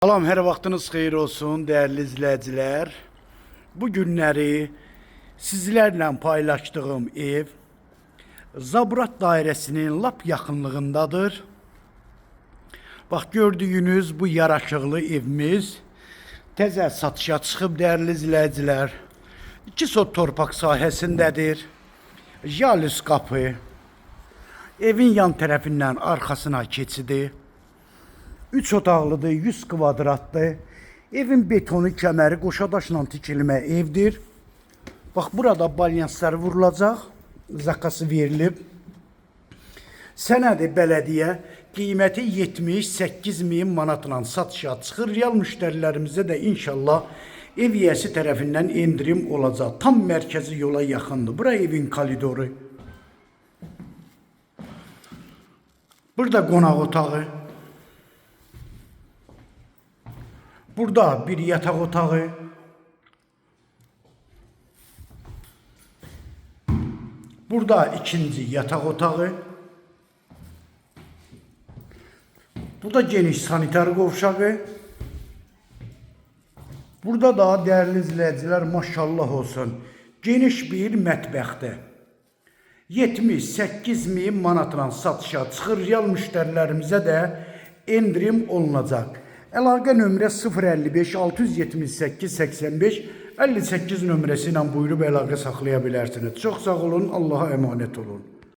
Salam, hər vaxtınız xeyir olsun değerli izləyicilər. Bu günləri sizlərlə paylaşdığım ev Zabrat dairəsinin lap yaxınlığındadır. Bax, gördüyünüz bu yaraşıqlı evimiz təzə satışa çıxıb değerli izləyicilər. 2 sot torpaq sahəsindədir. Jalüs qapı, evin yan tərəfindən arxasına keçidi. 3 otaqlıdır, 100 kvadratdır. Evin betonu kəməri qoşadaşla tikilmə evdir. Bax, burada balyanslar vurulacaq, zakası verilib. Sənədi bələdiyyə qiyməti 78.000 manatla satışa çıxır. Real müştərilərimizə də inşallah ev yiyəsi tərəfindən endirim olacaq. Tam mərkəzi yola yaxındır. Bura evin koridoru. Burada qonaq otağı. Burada bir yatak otağı, burada ikinci yatak otağı, burada geniş sanitar qovşağı, burada da değerli izləyicilər maşallah olsun geniş bir mətbəxdə 78.000 manatla satışa çıxır. Real müştərilərimizə də endirim olunacaq. Əlaqə nömrə 055 678 85 58 nömrəsi ilə buyurub əlaqə saxlaya bilərsiniz. Çox sağ olun, Allah'a emanet olun.